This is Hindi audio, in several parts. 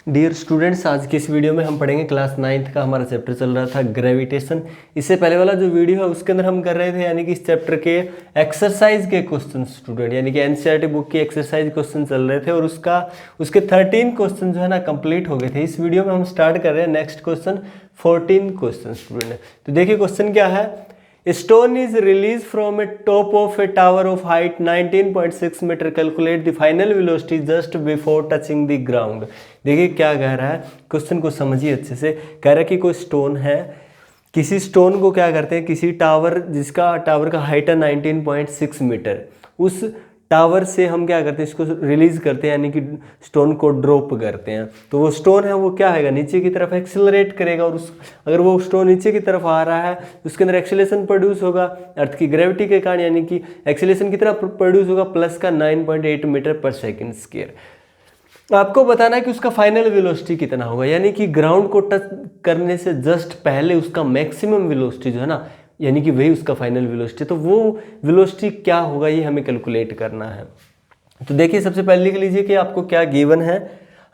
डियर स्टूडेंट्स, आज की इस वीडियो में हम पढ़ेंगे क्लास 9th का हमारा चैप्टर चल रहा था ग्रेविटेशन। इससे पहले वाला जो वीडियो है उसके अंदर हम कर रहे थे यानी कि इस चैप्टर के एक्सरसाइज के क्वेश्चन स्टूडेंट, यानी कि एनसीईआरटी बुक की एक्सरसाइज क्वेश्चन चल रहे थे और उसके 13 क्वेश्चन जो है ना कंप्लीट हो गए थे। इस वीडियो में हम स्टार्ट कर रहे हैं नेक्स्ट क्वेश्चन 14 क्वेश्चन स्टूडेंट। तो देखिए क्वेश्चन क्या है। Stone is released from a top of a tower of height 19.6 metre. Calculate the final velocity just before touching the ground. देखिए क्या कह रहा है, क्वेश्चन को समझिए अच्छे से। कह रहा है कि कोई स्टोन है, किसी स्टोन को क्या करते हैं, किसी टावर जिसका टावर का हाइट है 19.6 मीटर, उस टावर से हम क्या करते हैं, इसको रिलीज करते हैं यानी कि स्टोन को ड्रॉप करते हैं। तो वो स्टोन है वो क्या है, नीचे की तरफ एक्सेलरेट करेगा और अगर वो स्टोन नीचे की तरफ आ रहा है तो उसके अंदर एक्सेलेरेशन प्रोड्यूस होगा अर्थ की ग्रेविटी के कारण, यानी कि एक्सेलेरेशन कितना प्रोड्यूस होगा, प्लस का 9.8 मीटर पर सेकेंड स्क्वायर। आपको बताना है कि उसका फाइनल वेलोसिटी कितना होगा, यानी कि ग्राउंड को टच करने से जस्ट पहले उसका मैक्सिमम वेलोसिटी जो है ना, यानी कि वही उसका फाइनल वेलोसिटी। तो वो वेलोसिटी क्या होगा ये हमें कैलकुलेट करना है। तो देखिए सबसे पहले लिख लीजिए कि आपको क्या गिवन है।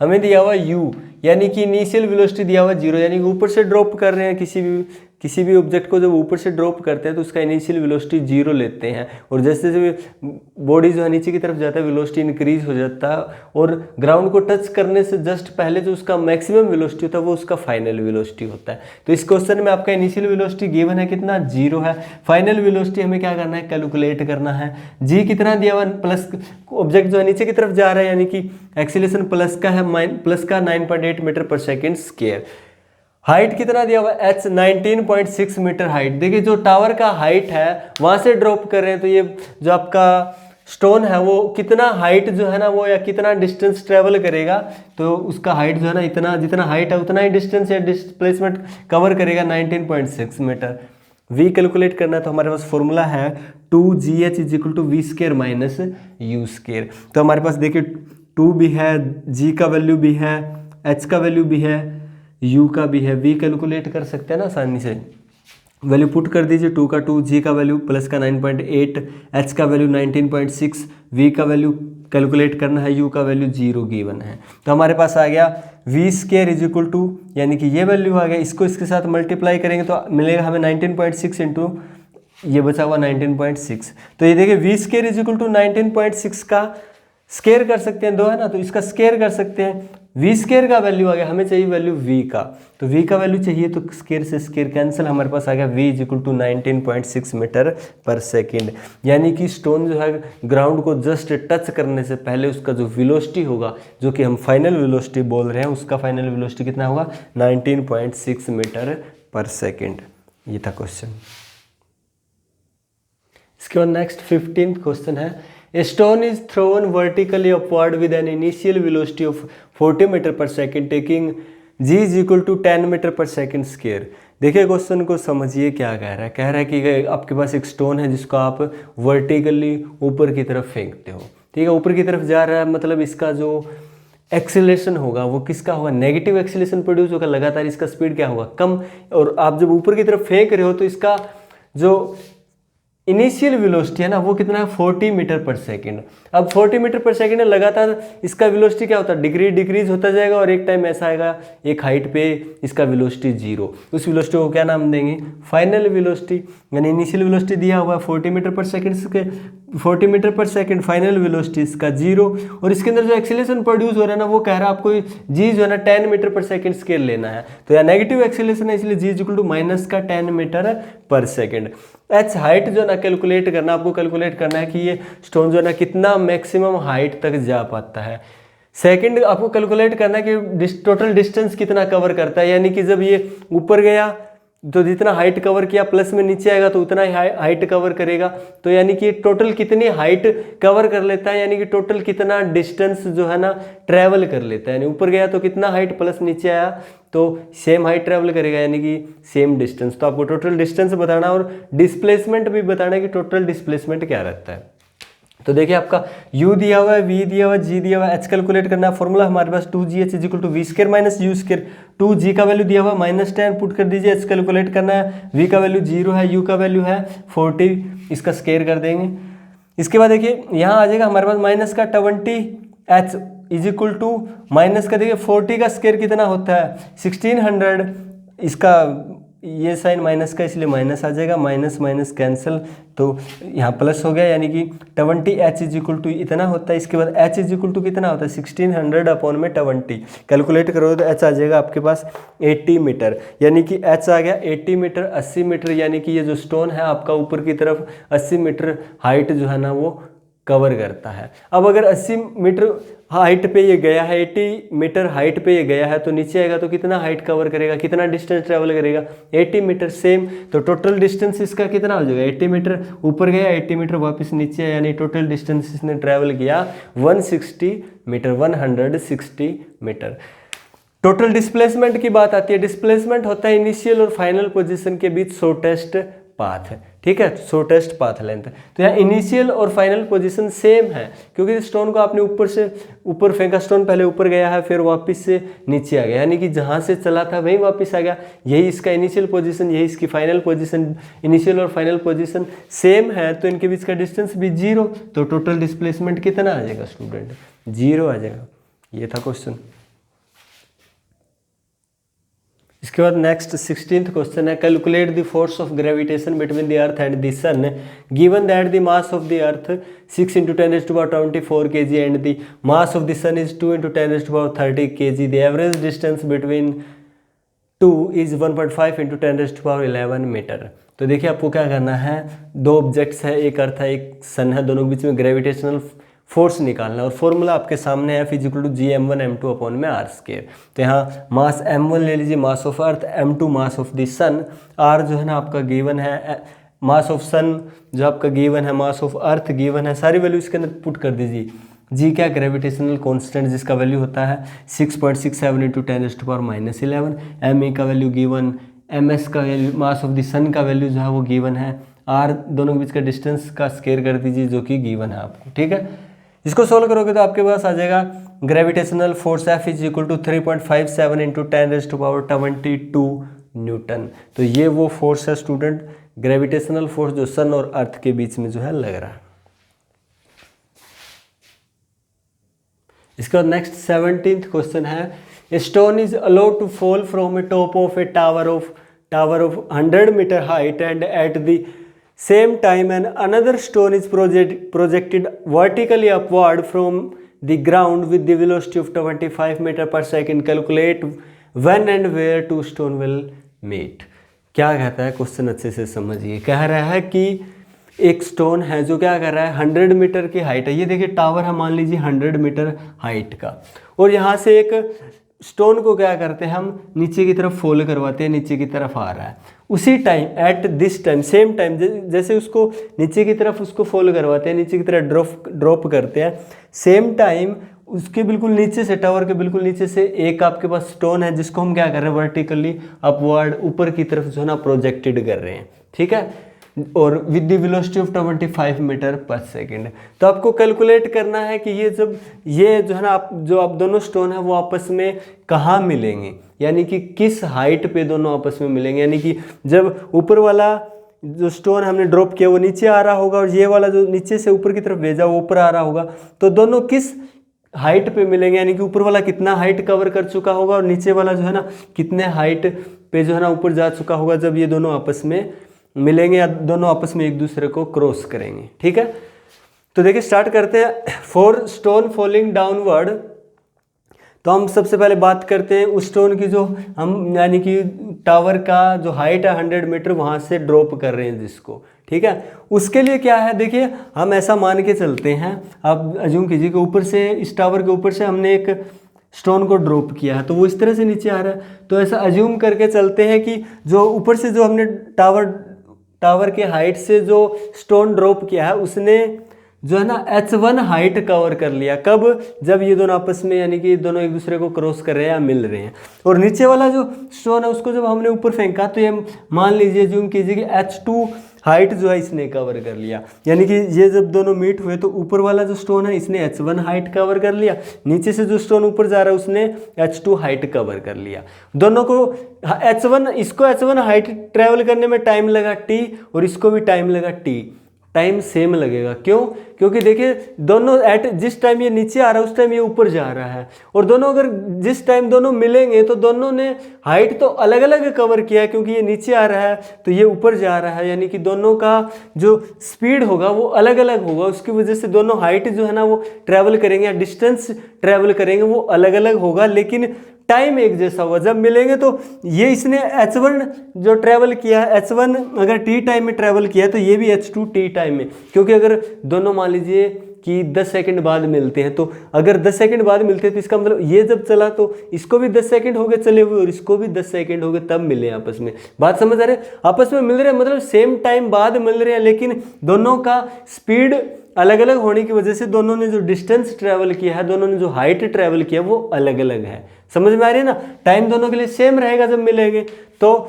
हमें दिया हुआ u, यानी कि इनिशियल वेलोसिटी दिया हुआ 0, यानी कि ऊपर से ड्रॉप कर रहे हैं किसी भी ऑब्जेक्ट को। जब ऊपर से ड्रॉप करते हैं तो उसका इनिशियल वेलोसिटी 0 लेते हैं और जैसे जैसे बॉडी जो है नीचे की तरफ जाता है वेलोसिटी इंक्रीज हो जाता है और ग्राउंड को टच करने से जस्ट पहले जो उसका मैक्सिमम वेलोसिटी होता है वो उसका फाइनल वेलोसिटी होता है। तो इस क्वेश्चन में आपका इनिशियल वेलोसिटी गिवन है कितना, 0 है। फाइनल वेलोसिटी हमें क्या करना है, कैलकुलेट करना है। जी कितना दिया हुआ, प्लस ऑब्जेक्ट जो है नीचे की तरफ जा रहा है यानी कि एक्सीलरेशन प्लस का है, प्लस का 9.8 metre per second square. Height कितना दिया हुआ, h 19.6 मीटर हाइट। देखिए जो टावर का हाइट है वहां से ड्रॉप कर रहे हैं तो ये जो आपका स्टोन है वो कितना हाइट जो है ना वो या कितना डिस्टेंस ट्रेवल करेगा, तो उसका हाइट जो है ना इतना, जितना हाइट है उतना ही डिस्टेंस या डिस्प्लेसमेंट कवर करेगा 19.6 मीटर। v कैलकुलेट करना है तो हमारे पास फॉर्मूला है 2gh = v² - u²। तो हमारे पास देखिए 2 भी है, g का वैल्यू भी है, h का वैल्यू भी है, u का भी है। v कैलकुलेट कर सकते हैं ना आसानी से, वैल्यू पुट कर दीजिए। 2 का 2, g का वैल्यू प्लस का 9.8, h का वैल्यू 19.6, v का वैल्यू कैलकुलेट करना है, u का वैल्यू 0 गिवन है। तो हमारे पास आ गया v² = यानी कि ये वैल्यू आ गया, इसको इसके साथ मल्टीप्लाई करेंगे तो मिलेगा हमें 19.6 इंटू ये बचा हुआ 19.6। तो ये देखिए v² = 19.6 का स्केयर कर सकते हैं, 2 है ना तो इसका स्केयर कर सकते हैं। v² का वैल्यू आ गया, हमें चाहिए वैल्यू v का, तो v का वैल्यू चाहिए तो स्केयर से स्केयर कैंसिल, हमारे पास आ गया v = 19.6 मीटर पर सेकेंड। यानी कि स्टोन जो है ग्राउंड को जस्ट टच करने से पहले उसका जो वेलोसिटी होगा, जो कि हम फाइनल वेलोसिटी बोल रहे हैं, उसका फाइनल वेलोसिटी कितना होगा, 19.6 मीटर पर सेकेंड। ये था क्वेश्चन। इसके बाद नेक्स्ट 15th क्वेश्चन है। A stone is thrown vertically upward with an initial velocity of 40 metre per second taking g = 10 metre per second square. देखिए क्वेश्चन को समझिए क्या कह रहा है। कह रहा है कि आपके पास एक स्टोन है जिसको आप वर्टिकली ऊपर की तरफ फेंकते हो, ठीक है, ऊपर की तरफ जा रहा है, मतलब इसका जो एक्सीलरेशन होगा वो किसका होगा, नेगेटिव एक्सीलरेशन प्रोड्यूस होगा, लगातार इसका स्पीड क्या होगा, कम। और आप जब ऊपर की तरफ फेंक रहे हो तो इसका जो इनिशियल वेलोसिटी है ना वो कितना है, 40 मीटर पर सेकेंड। अब 40 मीटर पर सेकेंड है, लगातार इसका वेलोसिटी क्या होता है, डिक्रीज होता जाएगा और एक टाइम ऐसा आएगा एक हाइट पे इसका वेलोसिटी 0। उस वेलोसिटी को क्या नाम देंगे, फाइनल वेलोसिटी। यानी इनिशियल वेलोसिटी दिया हुआ है 40 metre per second, 40 metre per second, final velocity इसका 0। और इसके अंदर जो एक्सीलरेशन प्रोड्यूस हो रहा है ना वो कह रहा है आपको g जो है ना 10 मीटर पर सेकेंड स्केल लेना है। तो या नेगेटिव एक्सीलरेशन है इसलिए g = -10 metre per second. h height जो है ना कैलकुलेट करना, आपको कैलकुलेट करना है कि ये स्टोन जो है ना कितना मैक्सिमम हाइट तक जा पाता है। सेकंड आपको कैलकुलेट करना है कि टोटल डिस्टेंस कितना कवर करता है, यानी कि जब ये ऊपर गया तो जितना हाइट कवर किया प्लस में नीचे आएगा तो उतना ही हाइट कवर करेगा। तो यानी कि टोटल कितनी हाइट कवर कर लेता है, यानी कि टोटल कितना डिस्टेंस जो है ना ट्रैवल कर लेता है। यानी ऊपर गया तो कितना हाइट प्लस नीचे आया तो सेम हाइट ट्रैवल करेगा, यानी कि सेम डिस्टेंस। तो आपको टोटल डिस्टेंस बताना और डिस्प्लेसमेंट भी बताना है कि टोटल डिस्प्लेसमेंट क्या रहता है। तो देखिए आपका u दिया हुआ है, v दिया हुआ है, g दिया हुआ है, h कैलकुलेट करना है। फॉर्मूला हमारे पास 2gh = v² - u²। 2g का वैल्यू दिया हुआ -10 पुट कर दीजिए, h कैलकुलेट करना है, v का वैल्यू 0 है, u का वैल्यू है 40, इसका स्केयर कर देंगे। इसके बाद देखिए यहाँ आ जाएगा हमारे पास -20h is equal to minus का, देखिए 40 का स्क्वायर कितना होता है 1600, इसका ये साइन माइनस का इसलिए माइनस आ जाएगा, माइनस माइनस कैंसिल, तो यहाँ प्लस हो गया, यानी कि 20h इज इक्वल टू इतना होता है। इसके बाद h इज इक्वल टू कितना होता है 1600 अपॉन में 20, कैलकुलेट करोगे तो h आ जाएगा आपके पास 80 मीटर, यानी कि h आ गया 80 मीटर, 80 मीटर, यानी कि ये जो स्टोन है आपका ऊपर की तरफ 80 मीटर हाइट जो है ना वो कवर करता है। अब अगर 80 मीटर हाइट पे ये गया है, 80 मीटर हाइट पे ये गया है, तो नीचे आएगा तो कितना हाइट कवर करेगा, कितना डिस्टेंस ट्रेवल करेगा 80 मीटर सेम, तो टोटल डिस्टेंस इसका कितना हो जाएगा 80 मीटर ऊपर गया, 80 मीटर वापस नीचे आया, यानी टोटल डिस्टेंस इसने ट्रेवल किया 160 मीटर, 160 मीटर। टोटल डिस्प्लेसमेंट की बात आती है, डिस्प्लेसमेंट होता है इनिशियल और फाइनल पोजीशन के बीच शॉर्टेस्ट पाथ है, ठीक है, शॉर्टेस्ट पाथ लेंथ। तो यहाँ इनिशियल और फाइनल पोजीशन सेम है, क्योंकि स्टोन को आपने ऊपर से ऊपर फेंका, स्टोन पहले ऊपर गया है फिर वापस से नीचे आ गया, यानी कि जहाँ से चला था वहीं वापस आ गया, यही इसका इनिशियल पोजीशन, यही इसकी फाइनल पोजीशन, इनिशियल और फाइनल पोजीशन सेम है, तो इनके बीच का डिस्टेंस भी 0, तो टोटल डिस्प्लेसमेंट कितना आ जाएगा स्टूडेंट 0 आ जाएगा। ये था क्वेश्चन। इसके बाद नेक्स्ट 16th क्वेश्चन है, calculate the force of gravitation between the earth and the sun given that the mass of the earth 6 × 10⁻24 kg and the mass of the sun is 2 × 10⁻30 kg, the average distance between two is 1.5 × 10⁻11 metre. तो देखिए आपको क्या करना है, दो ऑब्जेक्ट्स है, एक अर्थ है एक सन है, दोनों के बीच में ग्रेविटेशनल फोर्स निकालना है, और फॉर्मूला आपके सामने है F = G m1 m2 upon में r²। तो यहाँ मास m1 ले लीजिए, mass of earth, m2 mass of the sun, r जो है ना आपका गिवन है, मास ऑफ सन जो आपका गिवन है, मास ऑफ अर्थ गिवन है, सारी वैल्यू इसके अंदर पुट कर दीजिए। g क्या ग्रेविटेशनल कांस्टेंट जिसका वैल्यू होता है 6.67 × 10⁻11, m का वैल्यू गिवन, ms का वैल्यू, मास ऑफ द सन का वैल्यू जो है वो गिवन है, r दोनों के बीच का डिस्टेंस का स्क्वायर कर दीजिए जो कि गिवन है आपको, ठीक है। इसको सोल्व करोगे तो आपके पास आ जाएगा ग्रेविटेशनल फोर्स F = 3.57 × 10⁻22 न्यूटन। तो ये वो फोर्स है स्टूडेंट, ग्रेविटेशनल फोर्स जो सन और अर्थ के बीच में जो है लग रहा है। इसके बाद नेक्स्ट 17th क्वेश्चन है, a stone is allowed to fall from a top of a tower of 100 metre height and at the same time and another stone is projected vertically upward from the ground with the velocity of 25 meter per second. Calculate when and where two stone will meet. क्या कहता है क्वेश्चन, अच्छे से समझिए। कह रहा है कि एक स्टोन है जो क्या कर रहा है 100 मीटर की हाइट है, ये देखिए टावर है मान लीजिए 100 मीटर हाइट का, और यहाँ से एक स्टोन को क्या करते हैं हम नीचे की तरफ फॉल करवाते हैं, नीचे की तरफ आ रहा है, उसी time at this time same time जैसे उसको नीचे की तरफ उसको फॉल करवाते हैं, नीचे की तरफ ड्रॉप करते हैं, सेम टाइम उसके बिल्कुल नीचे से, टावर के बिल्कुल नीचे से एक आपके पास स्टोन है जिसको हम क्या कर रहे हैं वर्टिकली अपवर्ड ऊपर की तरफ जो है ना प्रोजेक्टेड कर रहे हैं, ठीक है, और with the velocity of 25 metre per second. तो आपको कैलकुलेट करना है कि ये जब ये जो है ना आप दोनों स्टोन है वो आपस में कहाँ मिलेंगे, यानी कि किस हाइट पे दोनों आपस में मिलेंगे, यानी कि जब ऊपर वाला जो स्टोन हमने ड्रॉप किया वो नीचे आ रहा होगा और ये वाला जो नीचे से ऊपर की तरफ भेजा वो ऊपर आ रहा होगा, तो दोनों किस हाइट पे मिलेंगे, यानी कि ऊपर वाला कितना हाइट कवर कर चुका होगा और नीचे वाला जो है ना कितने हाइट पे जो है ना ऊपर जा चुका होगा जब ये दोनों आपस में मिलेंगे या दोनों आपस में एक दूसरे को क्रॉस करेंगे, ठीक है। तो देखिए स्टार्ट करते हैं। फॉर स्टोन फॉलिंग डाउनवर्ड, तो हम सबसे पहले बात करते हैं उस स्टोन की जो हम यानी कि टावर का जो हाइट है 100 मीटर वहाँ से ड्रॉप कर रहे हैं जिसको, ठीक है। उसके लिए क्या है, देखिए हम ऐसा मान के चलते हैं, आप अज्यूम कीजिए कि ऊपर से इस टावर के ऊपर से हमने एक स्टोन को ड्रॉप किया है तो वो इस तरह से नीचे आ रहा है, तो ऐसा अज्यूम करके चलते हैं कि जो ऊपर से जो हमने टावर के हाइट से जो स्टोन ड्रॉप किया है उसने जो है ना h1 हाइट कवर कर लिया। कब, जब ये दोनों आपस में यानी कि दोनों एक दूसरे को क्रॉस कर रहे हैं या मिल रहे हैं, और नीचे वाला जो स्टोन है उसको जब हमने ऊपर फेंका तो ये मान लीजिए जूम कीजिए कि h2 हाइट जो है इसने कवर कर लिया, यानी कि ये जब दोनों मीट हुए तो ऊपर वाला जो स्टोन है इसने h1 हाइट कवर कर लिया, नीचे से जो स्टोन ऊपर जा रहा है उसने h2 हाइट कवर कर लिया। दोनों को h1 इसको h1 हाइट ट्रेवल करने में टाइम लगा t और इसको भी टाइम लगा t, टाइम सेम लगेगा। क्यों, क्योंकि देखिए दोनों एट जिस टाइम ये नीचे आ रहा है उस टाइम ये ऊपर जा रहा है, और दोनों अगर जिस टाइम दोनों मिलेंगे तो दोनों ने हाइट तो अलग अलग कवर किया है, क्योंकि ये नीचे आ रहा है तो ये ऊपर जा रहा है, यानी कि दोनों का जो स्पीड होगा वो अलग अलग होगा। उसकी वजह से दोनों हाइट जो है ना वो ट्रैवल करेंगे या डिस्टेंस ट्रैवल करेंगे वो अलग अलग होगा, लेकिन टाइम एक जैसा होगा। जब मिलेंगे तो ये इसने h1 जो ट्रैवल किया है, h1 अगर t टाइम में ट्रैवल किया है तो ये भी h2 t टाइम में, क्योंकि अगर दोनों मान लीजिए कि 10 सेकंड बाद मिलते हैं, तो अगर 10 सेकंड बाद मिलते हैं तो इसका मतलब ये जब चला तो इसको भी 10 सेकंड हो गए चले हुए और इसको भी 10 सेकंड हो गए तब मिले आपस में। बात समझ आ रहे हैं? आपस में मिल रहे हैं मतलब सेम टाइम बाद मिल रहे हैं, लेकिन दोनों का स्पीड अलग अलग होने की वजह से दोनों ने जो डिस्टेंस ट्रैवल किया है, दोनों ने जो हाइट ट्रैवल किया वो अलग अलग है। समझ में आ रही है ना? टाइम दोनों के लिए सेम रहेगा जब मिलेंगे। तो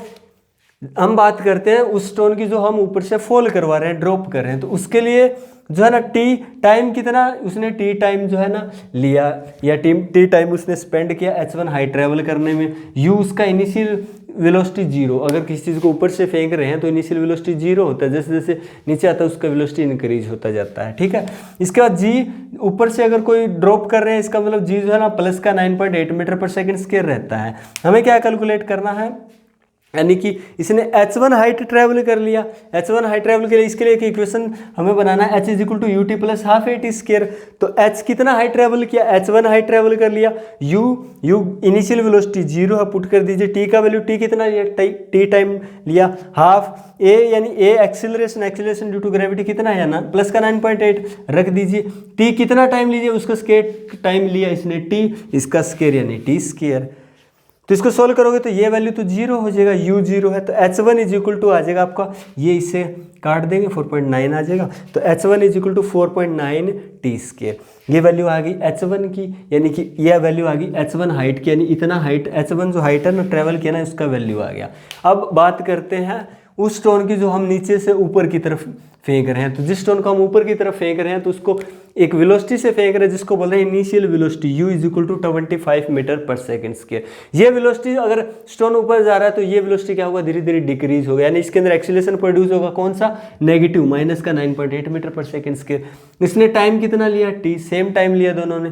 हम बात करते हैं उस स्टोन की जो हम ऊपर से फॉल करवा रहे हैं, ड्रॉप कर रहे हैं, तो उसके लिए जो है ना टी टाइम कितना उसने टी टाइम जो है ना लिया, या टी टाइम उसने स्पेंड किया h1 हाइट ट्रैवल करने में। यू उसका इनिशियल वेलोसिटी 0, अगर किसी चीज़ को ऊपर से फेंक रहे हैं तो इनिशियल वेलोसिटी 0 होता है, जैसे जैसे नीचे आता है उसका वेलोसिटी इंक्रीज होता जाता है। ठीक है, इसके बाद जी ऊपर से अगर कोई ड्रॉप कर रहे हैं, इसका मतलब जी जो है ना प्लस का 9.8 मीटर पर सेकंड स्क्वायर रहता है। हमें क्या कैलकुलेट करना है, यानी कि इसने h1 हाइट ट्रैवल कर लिया, h1 हाइट ट्रैवल के लिए इसके लिए एक इक्वेशन हमें बनाना है, h is equal to ut plus half at square. तो h कितना हाइट ट्रैवल किया, h1 हाइट ट्रैवल कर लिया, u इनिशियल वेलोसिटी 0 है, पुट कर दीजिए, t का वैल्यू t कितना लिया, t टाइम लिया, हाफ a यानी a acceleration due to gravity कितना है ना प्लस का 9.8 रख दीजिए, t कितना टाइम लीजिए उसका स्क्वायर टाइम लिया इसने t, इसका स्क्वायर यानी t स्क्वायर। तो इसको सोल्व करोगे तो ये वैल्यू तो 0 हो जाएगा, u 0 है तो h1 इज इक्वल टू आ जाएगा आपका, ये इससे काट देंगे 4.9 आ जाएगा, तो h1 is equal to 4.9 t square. ये वैल्यू आ गई h1 की, यानी कि यह वैल्यू आ गई h1 हाइट की, यानी इतना हाइट h1 जो हाइट है ना ट्रैवल किया ना उसका वैल्यू आ गया। अब बात करते हैं उस स्टोन की जो हम नीचे से ऊपर की तरफ फेंक रहे हैं। तो जिस स्टोन को हम ऊपर की तरफ फेंक रहे हैं तो उसको एक वेलोसिटी से फेंक रहे हैं जिसको बोल रहे हैं initial velocity, u is equal to 25 metre per second square. ये वेलोसिटी अगर स्टोन ऊपर जा रहा है तो ये वेलोसिटी क्या होगा, धीरे धीरे डिक्रीज होगा, यानी इसके अंदर एक्सीलरेशन प्रोड्यूस होगा कौन सा, नेगेटिव, माइनस का 9.8 मीटर पर सेकंड स्क्वायर। इसने टाइम कितना लिया, t, सेम टाइम लिया दोनों ने।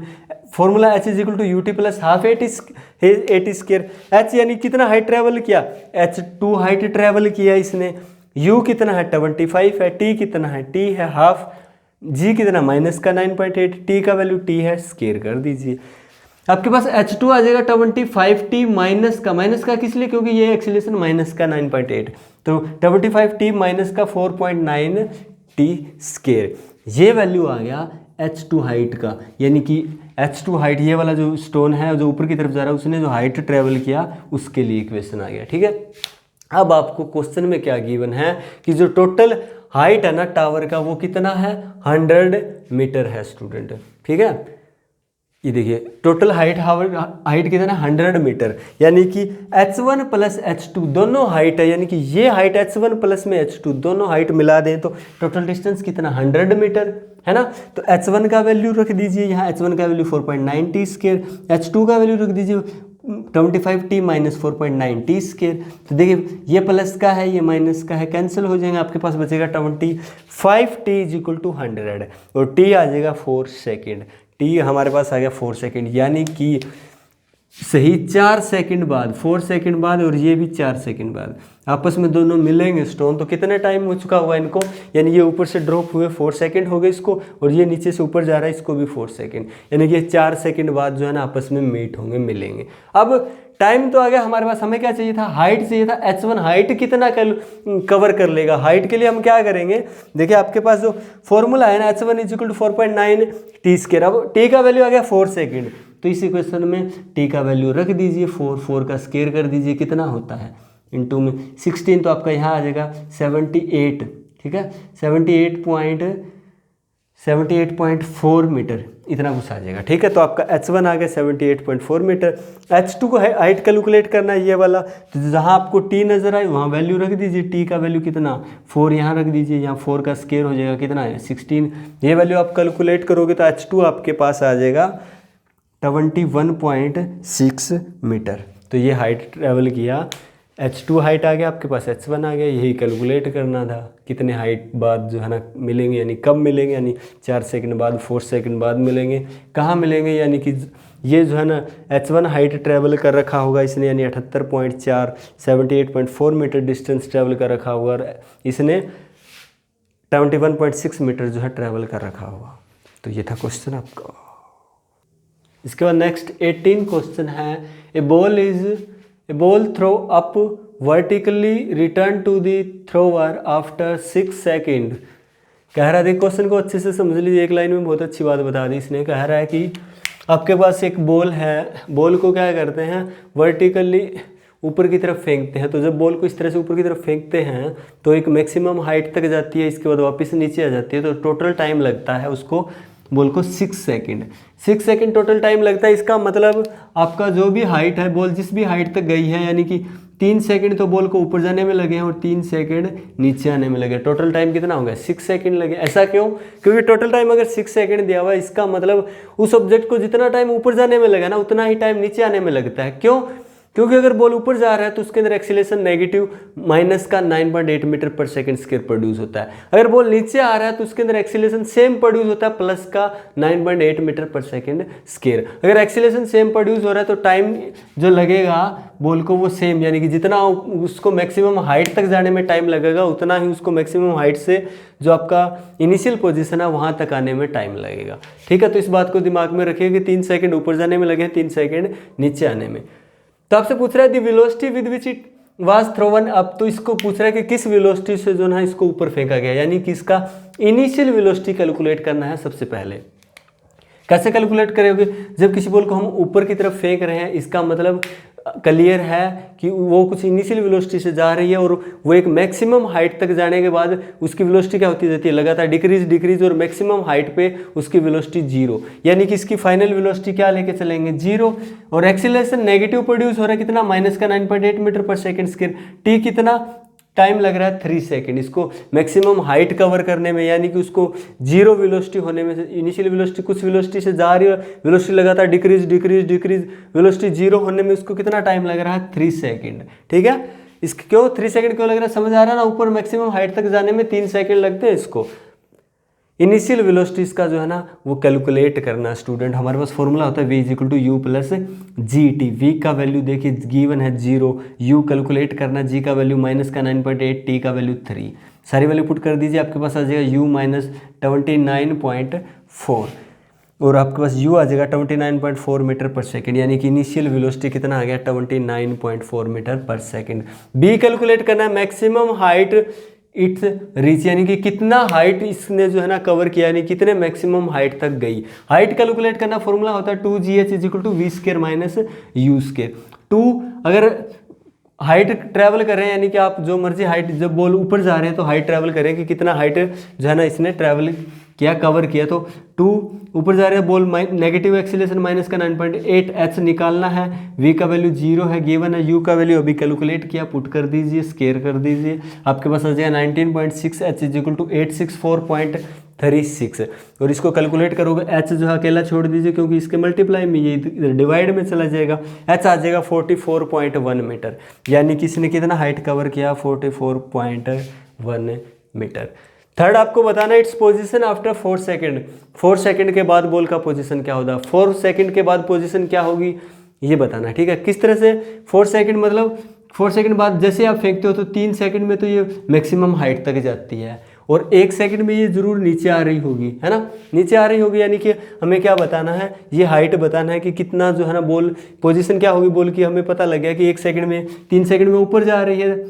Formula h is equal to ut plus half at square. h यानी कितना हाइट ट्रैवल किया, h2 हाइट ट्रैवल किया इसने, u कितना है 25 है, t कितना है, t है हाफ, g कितना माइनस का 9.8, t का वैल्यू t है, स्क्वायर कर दीजिए। आपके पास h2 आ जाएगा 25t माइनस का किस लिए, क्योंकि ये एक्सीलरेशन माइनस का 9.8, तो 25t माइनस का 4.9 t स्क्वायर। ये वैल्यू आ गया h2 हाइट का, यानी कि h2 हाइट ये वाला जो स्टोन है जो ऊपर की तरफ जा रहा है उसने जो हाइट ट्रेवल किया उसके लिए इक्वेशन आ गया। ठीक है, अब आपको क्वेश्चन में क्या गिवन है कि जो टोटल हाइट है ना टावर का वो कितना है, 100 मीटर है स्टूडेंट। ठीक है, ये देखिए टोटल हाइट कितना है 100 मीटर, यानी कि h1 प्लस h2 दोनों हाइट है, यानी कि ये हाइट h1 प्लस में h2 दोनों हाइट मिला दें तो टोटल डिस्टेंस कितना 100 मीटर है ना। तो h1 का वैल्यू रख दीजिए यहाँ, h1 का वैल्यू 4.9 t स्क्वायर, h2 का वैल्यू रख दीजिए 25t माइनस 4.9 t स्क्वायर। तो देखिए ये प्लस का है ये माइनस का है, कैंसिल हो जाएंगे, आपके पास बचेगा 25t इज इक्वल टू 100 और t आ जाएगा 4 सेकेंड, t हमारे पास आ गया 4 सेकेंड, यानी कि सही 4 सेकंड बाद, 4 सेकंड बाद और ये भी 4 सेकंड बाद आपस में दोनों मिलेंगे स्टोन। तो कितने टाइम हो चुका हुआ इनको, यानी ये ऊपर से ड्रॉप हुए 4 सेकंड हो गए इसको, और ये नीचे से ऊपर जा रहा है इसको भी 4 सेकंड, यानी कि 4 सेकंड बाद जो है ना आपस में मीट होंगे, मिलेंगे। अब टाइम तो आ गया हमारे पास, हमें क्या चाहिए था, हाइट चाहिए था। h1 हाइट कितना कवर कर लेगा, हाइट के लिए हम क्या करेंगे, देखिए आपके पास जो फॉर्मूला है ना h1 is equal to 4.9 t square. अब t का वैल्यू आ गया 4 सेकंड, तो इस इक्वेशन में t का वैल्यू रख दीजिए 4 का स्क्वायर कर दीजिए, कितना होता है इनटू में 16, तो आपका यहाँ आ जाएगा 78। ठीक है, 78.4 मीटर इतना कुछ आ जाएगा। ठीक है, तो आपका h1 आ गया 78.4 मीटर। h2 को हाइट कैलकुलेट करना है ये वाला, तो जहाँ आपको t नजर आए वहाँ वैल्यू रख दीजिए, t का वैल्यू कितना 4 यहाँ रख दीजिए, यहाँ 4 का स्क्वायर हो जाएगा कितना है 16, ये वैल्यू आप कैलकुलेट करोगे तो h2 आपके पास आ जाएगा 21.6 मीटर। तो ये हाइट ट्रैवल किया h2 हाइट आ गया, आपके पास h1 आ गया, यही कैलकुलेट करना था कितने हाइट बाद जो है ना मिलेंगे, यानी कब मिलेंगे, यानी 4 सेकंड बाद 4 सेकंड बाद मिलेंगे। कहाँ मिलेंगे, यानी कि ये जो है ना h1 हाइट ट्रैवल कर रखा होगा इसने, यानी 78.4 78.4 मीटर डिस्टेंस ट्रैवल कर रखा होगा, और इसने 21.6 मीटर जो है ट्रैवल कर रखा होगा। तो ये था क्वेश्चन आपका। इसके बाद नेक्स्ट 18 क्वेश्चन है, a ball throw up vertically return to the thrower after 6 second. कह रहा है, क्वेश्चन को अच्छे से समझ लीजिए, एक लाइन में बहुत अच्छी बात बता दी इसने। कह रहा है कि आपके पास एक बॉल है, बॉल को क्या करते हैं वर्टिकली ऊपर की तरफ फेंकते हैं। तो जब बॉल को इस तरह से ऊपर की तरफ फेंकते हैं तो एक मैक्सिमम हाइट तक जाती है, इसके बाद वापस नीचे आ जाती है। तो टोटल टाइम लगता है उसको बॉल को 6 सेकेंड। 6 सेकेंड टोटल टाइम लगता है। इसका मतलब आपका जो भी हाइट है, बॉल जिस भी हाइट तक गई है, यानी कि 3 सेकेंड तो बॉल को ऊपर जाने में लगे हैं और 3 सेकेंड नीचे आने में लगे। टोटल टाइम कितना हो गया, 6 सेकेंड लगे। ऐसा क्यों? क्योंकि टोटल टाइम अगर 6 सेकेंड दिया हुआ है, इसका मतलब उस ऑब्जेक्ट को जितना टाइम ऊपर जाने में लगा ना, उतना ही टाइम नीचे आने में लगता है। क्यों? क्योंकि अगर बॉल ऊपर जा रहा है तो उसके अंदर एक्सीलरेशन नेगेटिव माइनस का 9.8 metre per second square produce होता है। अगर बॉल नीचे आ रहा है तो उसके अंदर एक्सीलरेशन सेम प्रोड्यूस होता है, प्लस का 9.8 मीटर पर सेकंड स्क्वायर। अगर एक्सीलरेशन सेम प्रोड्यूस हो रहा है तो टाइम जो लगेगा बॉल को वो सेम, यानी कि जितना उसको मैक्सिमम हाइट तक जाने में टाइम लगेगा, उतना ही उसको मैक्सिमम हाइट से जो आपका इनिशियल पोजीशन है वहाँ तक आने में टाइम लगेगा। ठीक है, तो इस बात को दिमाग में रखिए कि 3 सेकेंड ऊपर जाने में लगे, 3 सेकेंड नीचे आने में। तो आपसे पूछ रहा है the velocity with which it was thrown up. तो इसको पूछ रहा है कि किस वेलोसिटी से जो है इसको ऊपर फेंका गया, यानी कि इसका इनिशियल वेलोसिटी कैलकुलेट करना है सबसे पहले। कैसे कैलकुलेट करोगे? जब किसी बॉल को हम ऊपर की तरफ फेंक रहे हैं, इसका मतलब क्लियर है कि वो कुछ इनिशियल वेलोसिटी से जा रही है और वो एक मैक्सिमम हाइट तक जाने के बाद उसकी वेलोसिटी क्या होती जाती है, लगातार डिक्रीज और मैक्सिमम हाइट पे उसकी वेलोसिटी 0, यानी कि इसकी फाइनल वेलोसिटी क्या लेके चलेंगे 0। और एक्सीलरेशन नेगेटिव प्रोड्यूस हो रहा है कितना, माइनस का 9.8 metre per second square. T कितना टाइम लग रहा है 3 सेकेंड इसको मैक्सिमम हाइट कवर करने में, यानी कि उसको 0 वेलोसिटी होने में, इनिशियल वेलोसिटी कुछ वेलोसिटी से जा रही है, वेलोसिटी लगातार डिक्रीज वेलोसिटी 0 होने में उसको कितना टाइम लग रहा है 3 सेकेंड। ठीक है, इसके क्यों 3 सेकेंड क्यों लग रहा है, समझ आ रहा है ना? ऊपर मैक्सिमम हाइट तक जाने में 3 सेकेंड लगते हैं इसको। इनिशियल वेलोसिटीज का जो है ना वो कैलकुलेट करना स्टूडेंट। हमारे पास फॉर्मूला होता है v equal to u plus g t. V का वैल्यू देखिए गिवन है 0, यू कैलकुलेट करना, जी का वैल्यू माइनस का 9.8, टी का वैल्यू 3, सारी वैल्यू पुट कर दीजिए, आपके पास आ जाएगा u माइनस 29.4 और आपके पास u आ जाएगा 29.4 मीटर पर सेकेंड, यानी कि इनिशियल वेलोसिटी कितना आ गया 29.4 metre per second. B calculate करना है मैक्सिमम हाइट इट्स रीच, यानी कि कितना हाइट इसने जो है ना कवर किया, यानी कितने मैक्सिमम हाइट तक गई। हाइट कैलकुलेट करना फॉर्मूला होता है 2gh is equal to v square minus u square. 2 अगर हाइट ट्रैवल कर रहे हैं, यानी कि आप जो मर्जी हाइट, जब बॉल ऊपर जा रहे हैं तो हाइट ट्रैवल करें कि कितना हाइट जो है ना इसने ट्रैवल किया, कवर किया। तो 2 ऊपर जा रहे हैं, बॉल नेगेटिव एक्सीलरेशन माइनस का 9.8, h निकालना है, v का वैल्यू 0 है, गिवन है, u का वैल्यू अभी कैलकुलेट किया, पुट कर दीजिए, स्केयर कर दीजिए, आपके पास आ जाएगा 19.6, h इज इक्वल टू 864.36। और इसको कैलकुलेट करोगे, h जो है अकेला छोड़ दीजिए क्योंकि इसके मल्टीप्लाई में ये डिवाइड में चला जाएगा, h आ जाएगा 44.1 मीटर, यानी कि इसने कितना हाइट कवर किया 44.1 मीटर। थर्ड आपको बताना its position after 4 second. 4 second के बाद बॉल का पोजीशन क्या होगा, 4 सेकेंड के बाद पोजीशन क्या होगी ये बताना। ठीक है, किस तरह से 4 सेकेंड, मतलब 4 सेकेंड बाद जैसे आप फेंकते हो तो 3 सेकेंड में तो ये मैक्सिमम हाइट तक जाती है और 1 सेकेंड में ये जरूर नीचे आ रही होगी, है ना, नीचे आ रही होगी, यानी कि हमें क्या बताना है, ये हाइट बताना है कि कितना जो है ना बॉल पोजीशन क्या होगी बॉल की। हमें पता लग गया कि 1 सेकेंड में 3 सेकेंड में ऊपर जा रही है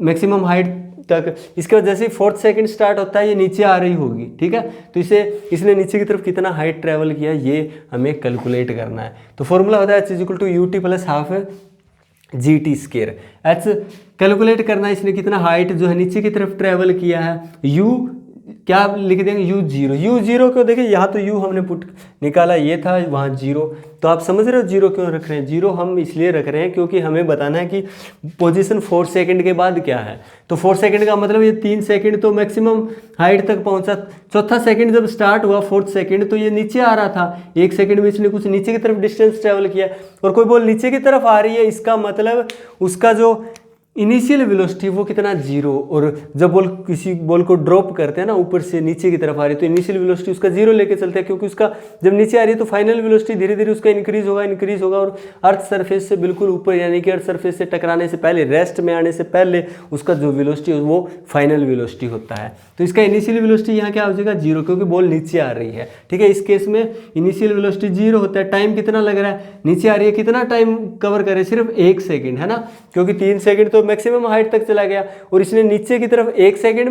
मैक्सिमम हाइट तक, इसके बाद जैसे ही 4th सेकेंड स्टार्ट होता है ये नीचे आ रही होगी। ठीक है, तो इसने नीचे की तरफ कितना हाइट ट्रैवल किया ये हमें कैलकुलेट करना है। तो फॉर्मूला होता है h is equal to u t plus half g t square. h calculate करना है, इसने कितना हाइट जो है नीचे की तरफ ट्रैवल किया है, u क्या लिख देंगे u0 को देखिए, यहाँ तो u हमने पुट निकाला, ये था वहाँ 0, तो आप समझ रहे हो 0 क्यों रख रहे हैं। 0 हम इसलिए रख रहे हैं क्योंकि हमें बताना है कि पोजीशन 4 सेकंड के बाद क्या है। तो 4 सेकंड का मतलब ये 3 सेकंड तो मैक्सिमम हाइट तक पहुंचा, चौथा सेकंड जब स्टार्ट हुआ 4th सेकंड तो ये नीचे आ रहा था, 1 सेकंड में इसने कुछ नीचे की तरफ डिस्टेंस ट्रेवल किया और कोई बॉल नीचे की तरफ आ रही है, इसका मतलब उसका जो इनिशियल वेलोसिटी वो कितना 0, और जब बॉल किसी बॉल को ड्रॉप करते हैं ना ऊपर से नीचे की तरफ आ रही है तो इनिशियल वेलोसिटी उसका 0 लेके चलते हैं, क्योंकि उसका जब नीचे आ रही है तो फाइनल वेलोसिटी धीरे धीरे उसका इंक्रीज होगा और अर्थ सरफेस से बिल्कुल ऊपर यानी कि अर्थ सरफेस से टकराने से पहले, रेस्ट में आने से पहले उसका जो वेलोसिटी है वो फाइनल वेलोसिटी होता है। तो इसका इनिशियल वेलोसिटी यहाँ क्या हो जाएगा 0, क्योंकि बॉल नीचे आ रही है। ठीक है, इस केस में इनिशियल वेलोसिटी 0 होता है। टाइम कितना लग रहा है, नीचे आ रही है, कितना टाइम कवर करे, सिर्फ 1 सेकेंड है ना, क्योंकि 3 सेकेंड तो मैक्सिमम हाइट तक चला गया और इसने नीचे की तरफ 1 सेकेंड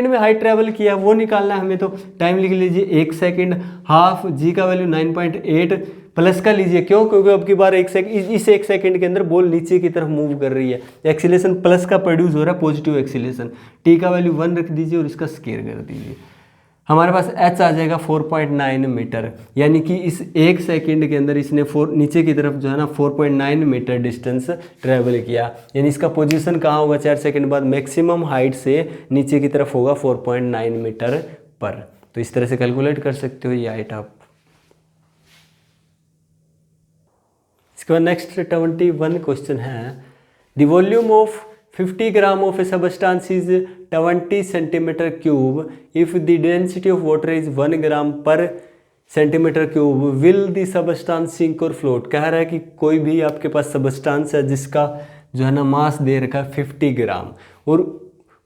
में हाइट ट्रेवल किया, वो निकालना है हमें। तो टाइम लिख लीजिए 1 सेकेंड, हाफ जी का वैल्यू 9.8 प्लस का लीजिए, क्यों, क्योंकि अब की बार इस 1 सेकेंड के अंदर बॉल नीचे की तरफ मूव कर रही है, एक्सीलरेशन प्लस का प्रोड्यूस हो रहा है, पॉजिटिव एक्सीलरेशन। टी का वैल्यू 1 रख दीजिए और इसका स्क्वायर कर दीजिए, हमारे पास h आ जाएगा 4.9 मीटर, यानी कि इस 1 सेकेंड के अंदर इसने नीचे की तरफ जो है ना 4.9 मीटर डिस्टेंस ट्रैवल किया, यानी इसका पोजीशन कहाँ होगा 4 सेकेंड बाद, मैक्सिमम हाइट से नीचे की तरफ होगा 4.9 मीटर पर। तो इस तरह से कैलकुलेट कर सकते हो ये हाइट आप। इसके बाद नेक्स्ट 21 क्वेश्चन है, the volume of 50 gram of a substance is 20 centimeter cube. If the density of water is 1 gram per centimeter cube, will the substance sink or float? कह रहा है कि कोई भी आपके पास सबस्टांस है जिसका जो है ना मास दे रखा है 50 ग्राम और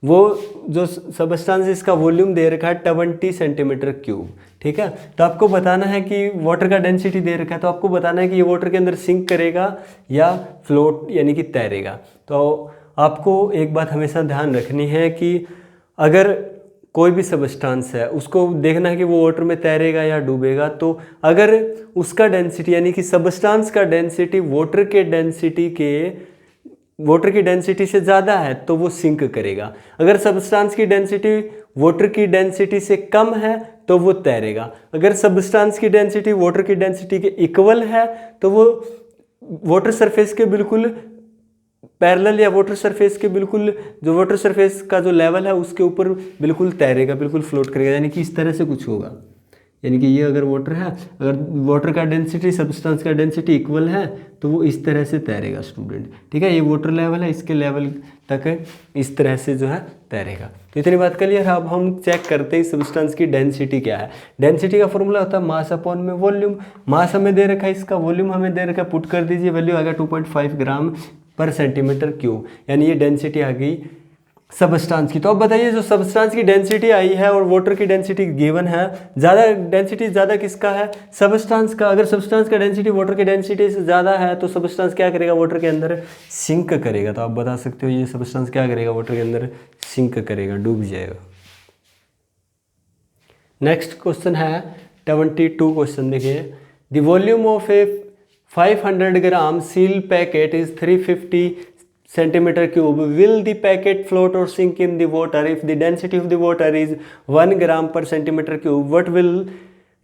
वो जो सबस्टांस इसका वॉल्यूम दे रखा है 20 सेंटीमीटर क्यूब। ठीक है, तो आपको बताना है कि वाटर का डेंसिटी दे रखा है, तो आपको बताना है कि ये वाटर के अंदर सिंक करेगा या फ्लोट यानी कि तैरेगा। तो आपको एक बात हमेशा ध्यान रखनी है कि अगर कोई भी सबस्टांस है उसको देखना है कि वो वाटर में तैरेगा या डूबेगा। तो अगर उसका डेंसिटी यानी कि सबस्टांस का डेंसिटी वाटर की डेंसिटी से ज़्यादा है तो वो सिंक करेगा। अगर सबस्टांस की डेंसिटी वाटर की डेंसिटी से कम है तो वो तैरेगा। अगर सबस्टांस की डेंसिटी वाटर की डेंसिटी के इक्वल है तो वो वाटर सरफेस के बिल्कुल पैरेलल या वाटर सरफेस के बिल्कुल जो वाटर सरफेस का जो लेवल है उसके ऊपर बिल्कुल तैरेगा, बिल्कुल फ्लोट करेगा, यानी कि इस तरह से कुछ होगा। यानी कि ये अगर वाटर है, अगर वाटर का डेंसिटी सबस्टेंस का डेंसिटी इक्वल है तो वो इस तरह से तैरेगा स्टूडेंट। ठीक है, ये वाटर लेवल है, इसके लेवल तक इस तरह से जो है तैरेगा। तो इतनी बात क्लियर है। अब हम चेक करते हैं सबस्टेंस की डेंसिटी क्या है। डेंसिटी का फॉर्मूला होता है मास अपॉन में वॉल्यूम। मास हमें दे रखा है, इसका वॉल्यूम हमें दे रखा है, पुट कर दीजिए, वैल्यू आ गया 2.5 ग्राम पर सेंटीमीटर क्यूब, यानी ये डेंसिटी आ गई सबस्टांस की। तो अब बताइए जो सबस्टांस की डेंसिटी आई है और वाटर की डेंसिटी गिवन है, ज़्यादा डेंसिटी ज़्यादा किसका है? सबस्टांस का। अगर सबस्टांस का डेंसिटी वाटर की डेंसिटी से ज़्यादा है तो सबस्टांस क्या करेगा? वाटर के अंदर सिंक करेगा। तो आप बता सकते हो ये सबस्टांस क्या करेगा? वाटर के अंदर सिंक करेगा, डूब जाएगा। नेक्स्ट क्वेश्चन है 22 क्वेश्चन देखिए, the volume of A 500 gram seal packet is 350 centimeter cube. Will the packet float or sink in the water if the density of the water is 1 gram per centimeter cube? What will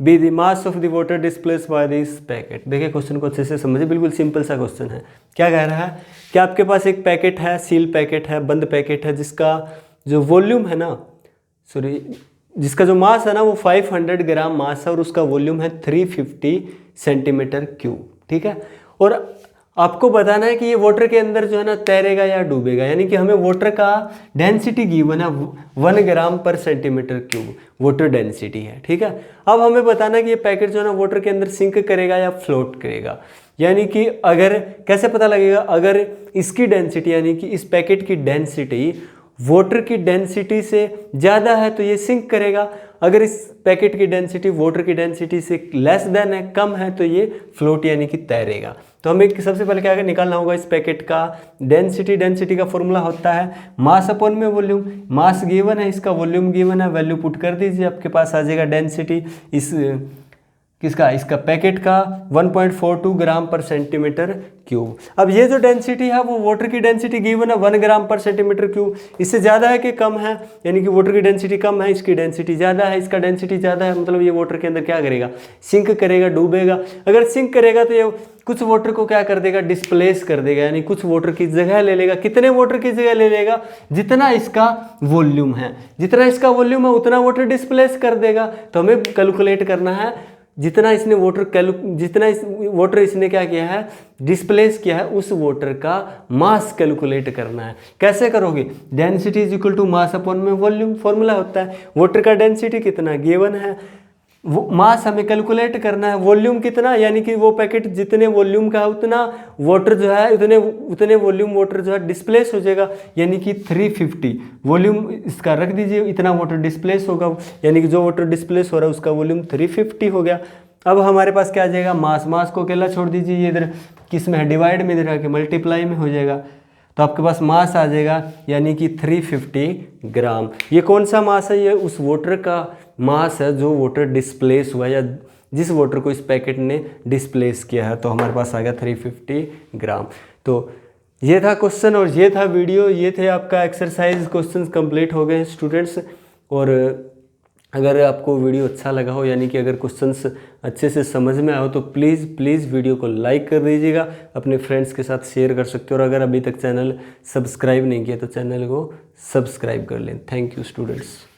be the mass of the water displaced by this packet? देखिए क्वेश्चन को अच्छे से समझिए, बिल्कुल सिंपल सा क्वेश्चन है। क्या कह रहा है कि आपके पास एक पैकेट है, सील पैकेट है, बंद पैकेट है, जिसका जो वॉल्यूम है ना, जिसका जो मास है ना वो 500 ग्राम मास है और उसका वॉल्यूम है 350 सेंटीमीटर क्यूब। ठीक है, और आपको बताना है कि ये वाटर के अंदर जो है ना तैरेगा या डूबेगा, यानी कि हमें वाटर का डेंसिटी गिवन है 1 ग्राम पर सेंटीमीटर क्यूब, वाटर डेंसिटी है। ठीक है, अब हमें बताना है कि ये पैकेट जो है ना वाटर के अंदर सिंक करेगा या फ्लोट करेगा। यानी कि अगर कैसे पता लगेगा? अगर इसकी डेंसिटी यानी कि इस पैकेट की डेंसिटी वाटर की डेंसिटी से ज़्यादा है तो ये सिंक करेगा। अगर इस पैकेट की डेंसिटी वाटर की डेंसिटी से लेस देन है, कम है, तो ये फ्लोट यानी कि तैरेगा। तो हमें सबसे पहले क्या निकालना होगा? इस पैकेट का डेंसिटी। डेंसिटी का फॉर्मूला होता है मास अपॉन में वॉल्यूम। मास गिवन है, इसका वॉल्यूम गिवन है, वैल्यू पुट कर दीजिए, आपके पास आ जाएगा डेंसिटी इसका पैकेट का 1.42 ग्राम पर सेंटीमीटर क्यूब। अब ये जो डेंसिटी है वो वाटर की डेंसिटी गिवन है 1 ग्राम पर सेंटीमीटर क्यूब। इससे ज़्यादा है कि कम है? यानी कि वाटर की डेंसिटी कम है, इसकी डेंसिटी ज़्यादा है, इसका डेंसिटी ज़्यादा है, मतलब ये वाटर के अंदर क्या करेगा? सिंक करेगा, डूबेगा। अगर सिंक करेगा तो ये कुछ वाटर को क्या कर देगा? डिस्प्लेस कर देगा, यानी कुछ वाटर की जगह ले लेगा। कितने वाटर की जगह ले लेगा? जितना इसका वॉल्यूम है। जितना इसका वॉल्यूम है उतना वाटर डिस्प्लेस कर देगा। तो हमें कैलकुलेट करना है जितना इसने वाटर इसने क्या किया है, डिस्प्लेस किया है, उस वाटर का मास कैलकुलेट करना है। कैसे करोगे, density is equal to mass upon में वॉल्यूम, फॉर्मूला होता है। वाटर का डेंसिटी कितना गिवन है, वो मास हमें कैलकुलेट करना है, वॉल्यूम कितना, यानी कि वो पैकेट जितने वॉल्यूम का है उतना वाटर जो है उतने वॉल्यूम वाटर जो है डिस्प्लेस हो जाएगा, यानी कि 350 वॉल्यूम इसका रख दीजिए, इतना वाटर डिस्प्लेस होगा, यानी कि जो वाटर डिस्प्लेस हो रहा है उसका वॉल्यूम 350 हो गया। अब हमारे पास क्या आ जाएगा, मास को अकेला छोड़ दीजिए, ये इधर किस में है, डिवाइड में, इधर आके मल्टीप्लाई में हो जाएगा, तो आपके पास मास आ जाएगा यानी कि 350 ग्राम। ये कौन सा मास है, ये उस वाटर का मास है जो वाटर डिस्प्लेस हुआ या जिस वाटर को इस पैकेट ने डिस्प्लेस किया है, तो हमारे पास आ गया 350 ग्राम। तो ये था क्वेश्चन और ये था वीडियो, ये थे आपका एक्सरसाइज, क्वेश्चन कंप्लीट हो गए हैं स्टूडेंट्स। और अगर आपको वीडियो अच्छा लगा हो, यानी कि अगर क्वेश्चंस अच्छे से समझ में आए हो, तो प्लीज़ वीडियो को लाइक कर दीजिएगा, अपने फ्रेंड्स के साथ शेयर कर सकते हो, और अगर अभी तक चैनल सब्सक्राइब नहीं किया तो चैनल को सब्सक्राइब कर लें। Thank you students.